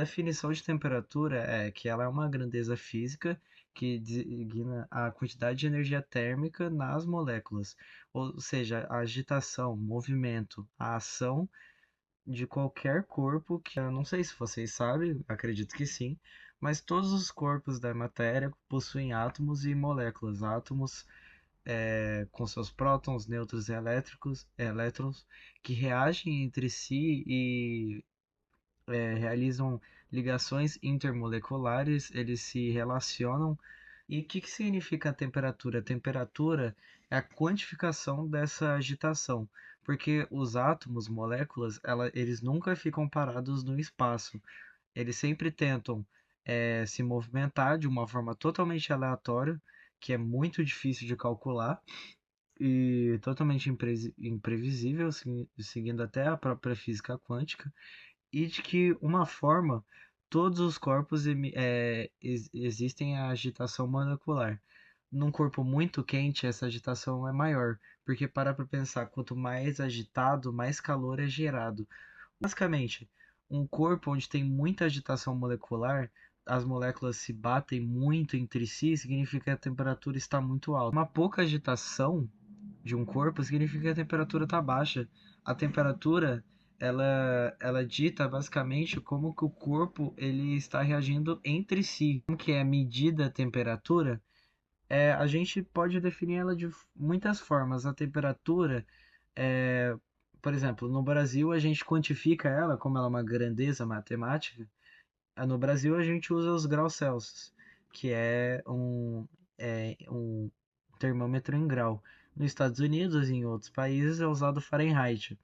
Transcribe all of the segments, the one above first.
definição de temperatura é que ela é uma grandeza física que designa a quantidade de energia térmica nas moléculas, ou seja, a agitação, movimento, a ação de qualquer corpo, que eu não sei se vocês sabem, acredito que sim, mas todos os corpos da matéria possuem átomos e moléculas. Átomos com seus prótons, nêutrons e elétrons que reagem entre si e realizam ligações intermoleculares, eles se relacionam. E o que significa a temperatura? A temperatura é a quantificação dessa agitação, porque os átomos, moléculas, eles nunca ficam parados no espaço. Eles sempre tentam se movimentar de uma forma totalmente aleatória, que é muito difícil de calcular e totalmente imprevisível, seguindo até a própria física quântica, e de que uma forma todos os corpos existem a agitação molecular. Num corpo muito quente, essa agitação é maior, porque para pensar, quanto mais agitado, mais calor é gerado. Basicamente, um corpo onde tem muita agitação molecular, as moléculas se batem muito entre si, significa que a temperatura está muito alta. Uma pouca agitação de um corpo significa que a temperatura está baixa. A temperatura ela dita basicamente como que o corpo ele está reagindo entre si. Como que é medida a temperatura? A gente pode definir ela de muitas formas. A temperatura, é, por exemplo, no Brasil a gente quantifica ela, como ela é uma grandeza matemática. No Brasil a gente usa os graus Celsius, que é um termômetro em grau. Nos Estados Unidos e em outros países é usado Fahrenheit.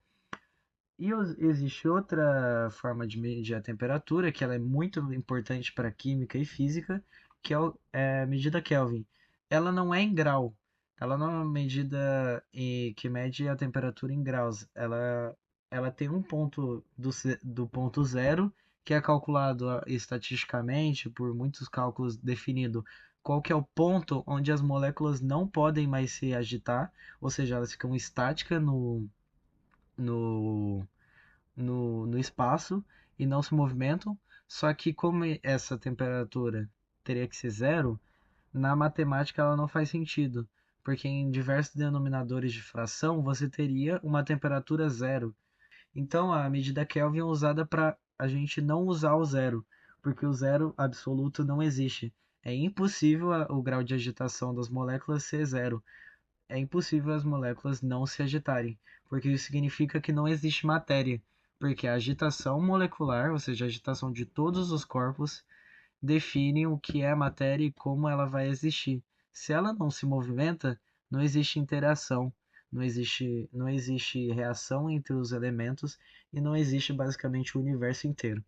E existe outra forma de medir a temperatura, que ela é muito importante para química e física, que é a medida Kelvin. Ela não é em grau, ela não é uma medida que mede a temperatura em graus. Ela tem um ponto do ponto zero, que é calculado estatisticamente, por muitos cálculos definido qual que é o ponto onde as moléculas não podem mais se agitar, ou seja, elas ficam estáticas no, no espaço e não se movimentam. Só que como essa temperatura teria que ser zero, na matemática ela não faz sentido, porque em diversos denominadores de fração você teria uma temperatura zero. Então a medida Kelvin é usada para a gente não usar o zero, porque o zero absoluto não existe. É impossível o grau de agitação das moléculas ser zero. É impossível as moléculas não se agitarem, porque isso significa que não existe matéria, porque a agitação molecular, ou seja, a agitação de todos os corpos, define o que é a matéria e como ela vai existir. Se ela não se movimenta, não existe interação, não existe reação entre os elementos e não existe basicamente o universo inteiro.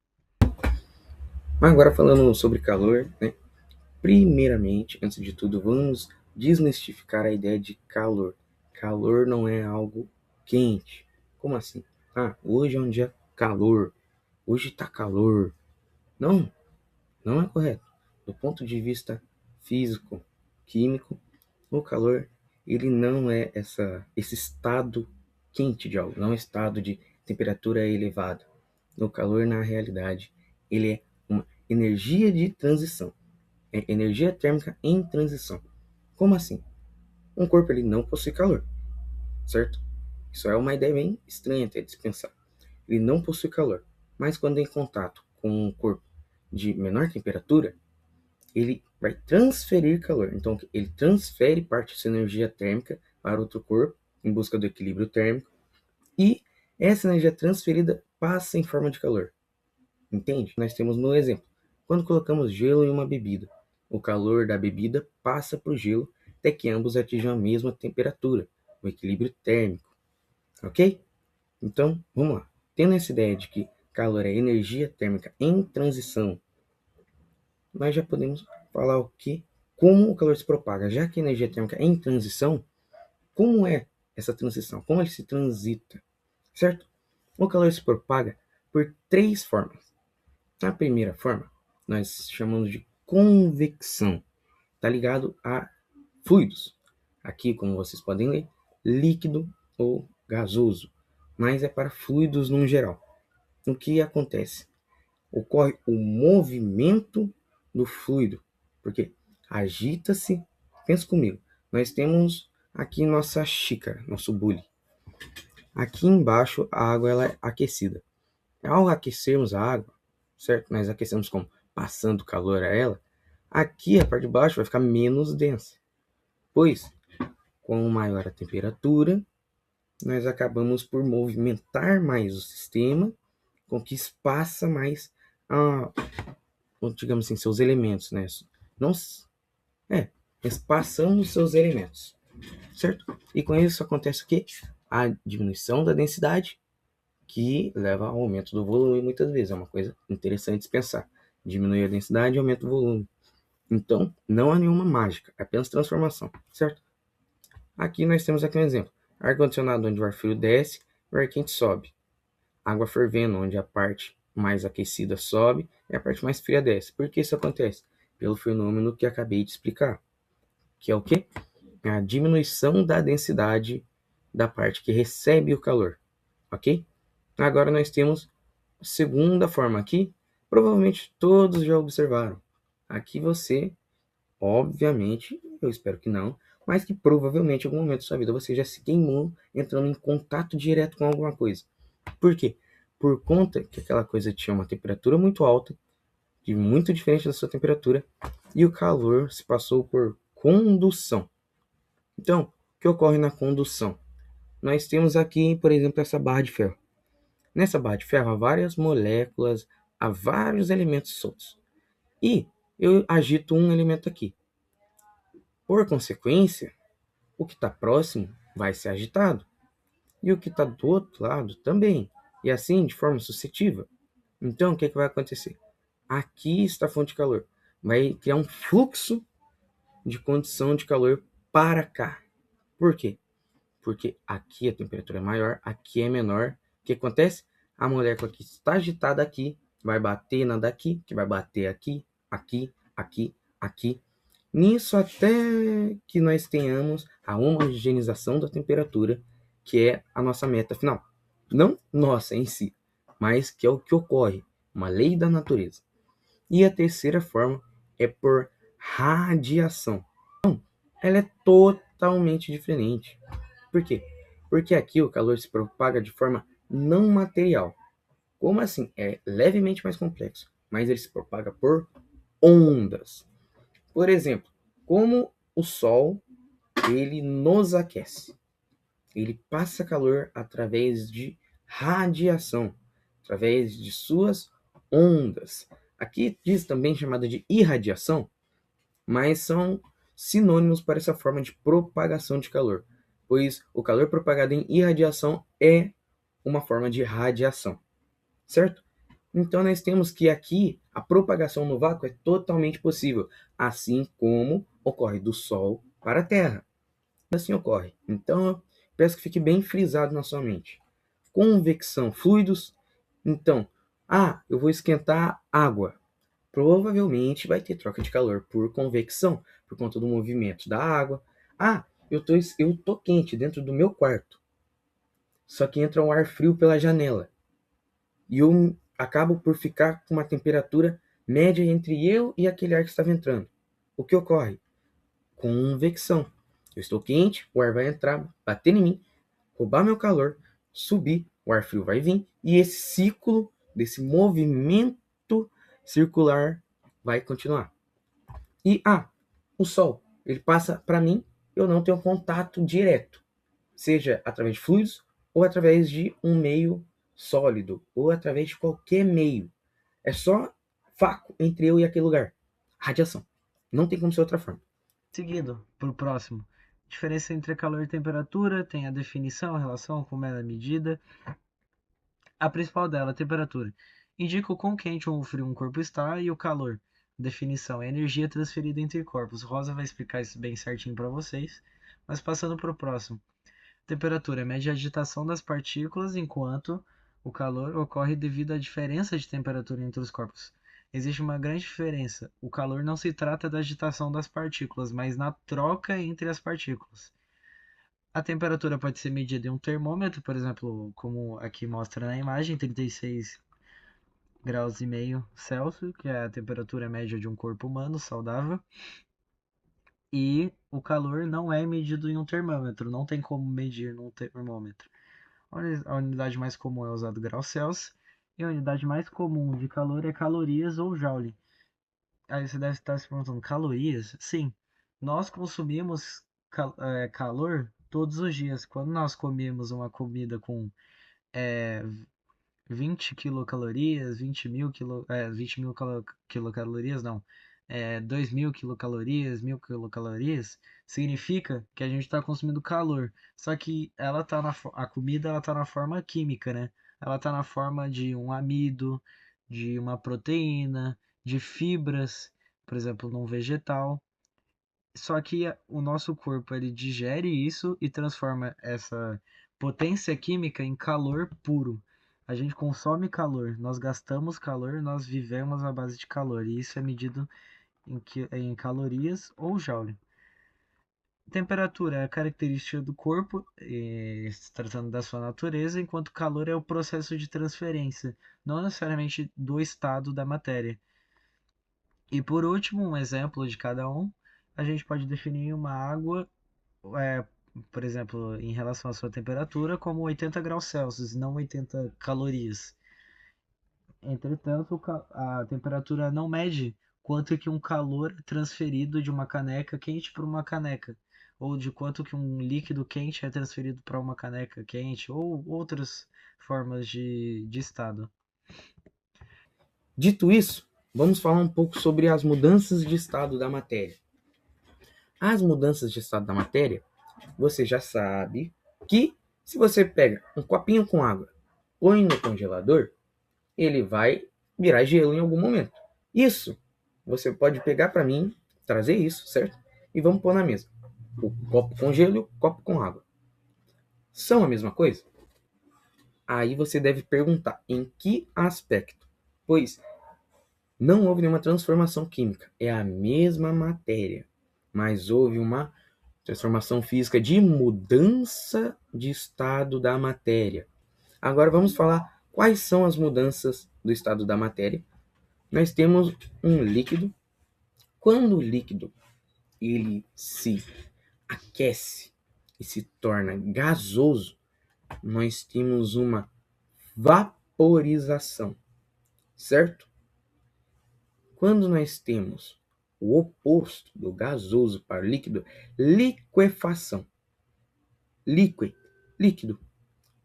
Mas agora falando sobre calor, né? Primeiramente, antes de tudo, vamos desmistificar a ideia de calor. Calor não é algo quente. Como assim? Ah, hoje é um dia calor. Hoje tá calor. Não, não é correto. Do ponto de vista físico, químico, o calor ele não é esse estado quente de algo, não é um estado de temperatura elevada. O calor, na realidade, ele é uma energia de transição. É energia térmica em transição. Como assim? Um corpo ele não possui calor, certo? Isso é uma ideia bem estranha até de se pensar. Ele não possui calor, mas quando em contato com um corpo de menor temperatura, ele vai transferir calor. Então, ele transfere parte dessa energia térmica para outro corpo em busca do equilíbrio térmico e essa energia transferida passa em forma de calor. Entende? Nós temos no exemplo, quando colocamos gelo em uma bebida, o calor da bebida passa para o gelo até que ambos atinjam a mesma temperatura, o equilíbrio térmico, ok? Então, vamos lá. Tendo essa ideia de que calor é energia térmica em transição, nós já podemos falar o que, como o calor se propaga, já que a energia térmica é em transição, como é essa transição? Como ele se transita, certo? O calor se propaga por três formas. A primeira forma, nós chamamos de convecção. Está ligado a fluidos. Aqui, como vocês podem ler, líquido ou gasoso. Mas é para fluidos no geral. O que acontece? ocorre o movimento do fluido, porque agita-se. Pensa comigo, nós temos aqui nossa xícara, nosso bule. Aqui embaixo a água ela é aquecida. Ao aquecermos a água, certo? Nós aquecemos como? Passando calor a ela. Aqui a parte de baixo vai ficar menos densa, pois com maior a temperatura, nós acabamos por movimentar mais o sistema, com que espaça mais, digamos assim, seus elementos, né? Não, espaçamos seus elementos, certo? E com isso acontece o quê? A diminuição da densidade, que leva ao aumento do volume muitas vezes. É uma coisa interessante de pensar. Diminui a densidade e aumenta o volume. Então, não há nenhuma mágica, é apenas transformação, certo? Aqui nós temos aqui um exemplo. Ar-condicionado onde o ar frio desce, o ar quente sobe. Água fervendo onde a parte mais aquecida sobe e a parte mais fria desce. Por que isso acontece? Pelo fenômeno que acabei de explicar, que é o quê? A diminuição da densidade da parte que recebe o calor, ok? Agora nós temos a segunda forma aqui, provavelmente todos já observaram. Aqui você, obviamente, eu espero que não, mas que provavelmente em algum momento da sua vida você já se queimou entrando em contato direto com alguma coisa. Por quê? Por conta que aquela coisa tinha uma temperatura muito alta, muito diferente da sua temperatura, e o calor se passou por condução. Então, o que ocorre na condução? Nós temos aqui, por exemplo, essa barra de ferro. Nessa barra de ferro há várias moléculas, há vários elementos soltos. E eu agito um elemento aqui. Por consequência, o que está próximo vai ser agitado. E o que está do outro lado também. E assim, de forma sucessiva. Então, o que vai acontecer? Aqui está a fonte de calor. Vai criar um fluxo de condição de calor para cá. Por quê? Porque aqui a temperatura é maior, aqui é menor. O que acontece? A molécula que está agitada aqui vai bater na daqui, que vai bater aqui, aqui, aqui, aqui. Nisso até que nós tenhamos a homogeneização da temperatura, que é a nossa meta final. Não nossa em si, mas que é o que ocorre, uma lei da natureza. E a terceira forma é por radiação. Ela é totalmente diferente. Por quê? Porque aqui o calor se propaga de forma não material. Como assim? É levemente mais complexo, mas ele se propaga por ondas. Por exemplo, como o Sol ele nos aquece. Ele passa calor através de radiação, através de suas ondas. Aqui diz também chamada de irradiação, mas são sinônimos para essa forma de propagação de calor, pois o calor propagado em irradiação é uma forma de radiação, certo? Então nós temos que aqui a propagação no vácuo é totalmente possível, assim como ocorre do Sol para a Terra. Assim ocorre. Então eu peço que fique bem frisado na sua mente. Convecção, fluidos. Então, eu vou esquentar água. Provavelmente vai ter troca de calor por convecção, por conta do movimento da água. Eu tô quente dentro do meu quarto. Só que entra um ar frio pela janela. E eu acabo por ficar com uma temperatura média entre eu e aquele ar que estava entrando. O que ocorre? Convecção. Eu estou quente, o ar vai entrar, bater em mim, roubar meu calor, subir, o ar frio vai vir, e esse ciclo desse movimento circular vai continuar. E o Sol, ele passa para mim, eu não tenho contato direto, seja através de fluidos ou através de um meio sólido ou através de qualquer meio. É só vácuo entre eu e aquele lugar. Radiação. Não tem como ser outra forma. Seguido, para o próximo. Diferença entre calor e temperatura, tem a definição, a relação, como ela é medida. A principal dela, a temperatura, indica o quão quente ou frio um corpo está, e o calor, definição, é energia transferida entre corpos. Rosa vai explicar isso bem certinho para vocês, mas passando para o próximo. Temperatura, mede a agitação das partículas, enquanto o calor ocorre devido à diferença de temperatura entre os corpos. Existe uma grande diferença. O calor não se trata da agitação das partículas, mas na troca entre as partículas. A temperatura pode ser medida em um termômetro, por exemplo, como aqui mostra na imagem, 36 graus e meio Celsius, que é a temperatura média de um corpo humano saudável. E o calor não é medido em um termômetro, não tem como medir num termômetro. A unidade mais comum é usado grau Celsius e a unidade mais comum de calor é calorias ou joule. Aí você deve estar se perguntando, calorias? Sim, nós consumimos calor todos os dias. Quando nós comemos uma comida com é, 20 quilocalorias, 20 mil quilocalorias, não, 2 mil quilocalorias, 1.000 quilocalorias, significa que a gente está consumindo calor. Só que a comida ela tá na forma química, né? Ela está na forma de um amido, de uma proteína, de fibras, por exemplo, num vegetal. Só que o nosso corpo ele digere isso e transforma essa potência química em calor puro. A gente consome calor, nós gastamos calor, nós vivemos à base de calor. E isso é medido em calorias ou joule. Temperatura é a característica do corpo, se tratando da sua natureza, enquanto calor é o processo de transferência, não necessariamente do estado da matéria. E por último, um exemplo de cada um, a gente pode definir uma água, é, por exemplo, em relação à sua temperatura, como 80 graus Celsius, não 80 calorias. Entretanto, a temperatura não mede quanto que um calor transferido de uma caneca quente para uma caneca, ou de quanto que um líquido quente é transferido para uma caneca quente, ou outras formas de estado. Dito isso, vamos falar um pouco sobre as mudanças de estado da matéria. As mudanças de estado da matéria, você já sabe que se você pega um copinho com água, põe no congelador, ele vai virar gelo em algum momento. Isso, você pode pegar para mim, trazer isso, certo? E vamos pôr na mesa. O copo com gelo e o copo com água. São a mesma coisa? Aí você deve perguntar em que aspecto? Pois não houve nenhuma transformação química, é a mesma matéria, mas houve uma transformação física de mudança de estado da matéria. Agora vamos falar quais são as mudanças do estado da matéria. Nós temos um líquido. Quando o líquido ele se aquece e se torna gasoso, nós temos uma vaporização, certo? Quando nós temos o oposto do gasoso para o líquido, liquefação. Líquido.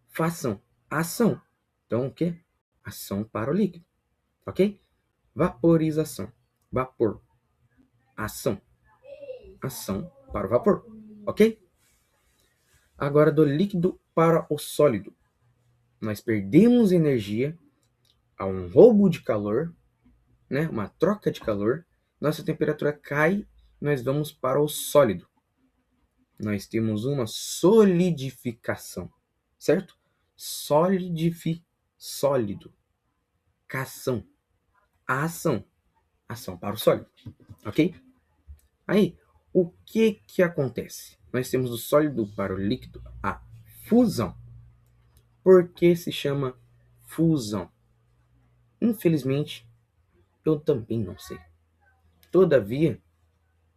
Fação, ação. Então, o que? Ação para o líquido, ok? Vaporização, vapor. Ação, ação para o vapor, ok? Agora, do líquido para o sólido, nós perdemos energia a um roubo de calor, né? Uma troca de calor, nossa temperatura cai, nós vamos para o sólido. Nós temos uma solidificação, certo? Sólido. Cação. Ação. Ação para o sólido, ok? Aí, o que que acontece? Nós temos do sólido para o líquido a fusão. Por que se chama fusão? Infelizmente, eu também não sei. Todavia,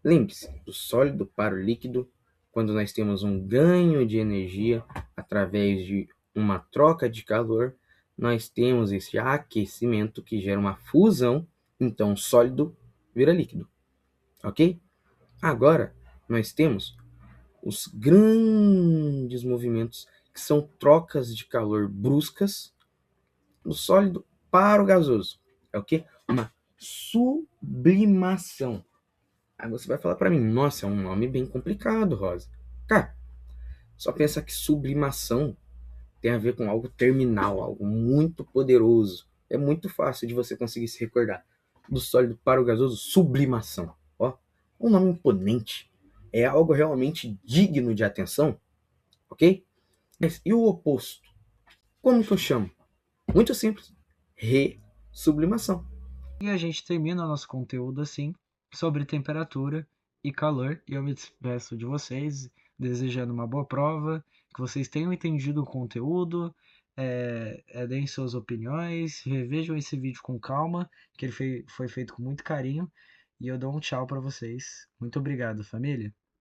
lembre-se, do sólido para o líquido, quando nós temos um ganho de energia através de uma troca de calor, nós temos esse aquecimento que gera uma fusão, então sólido vira líquido, ok? Agora, nós temos os grandes movimentos que são trocas de calor bruscas do sólido para o gasoso. É o que? Uma sublimação. Aí você vai falar para mim, nossa, é um nome bem complicado, Rosa. Cara, só pensa que sublimação tem a ver com algo terminal, algo muito poderoso. É muito fácil de você conseguir se recordar. Do sólido para o gasoso, sublimação. Ó, um nome imponente. É algo realmente digno de atenção, ok? Mas e o oposto? Como que eu chamo? Muito simples. Ressublimação. E a gente termina o nosso conteúdo assim, sobre temperatura e calor. E eu me despeço de vocês, desejando uma boa prova, que vocês tenham entendido o conteúdo, deem suas opiniões, revejam esse vídeo com calma, que ele foi feito com muito carinho. E eu dou um tchau para vocês. Muito obrigado, família.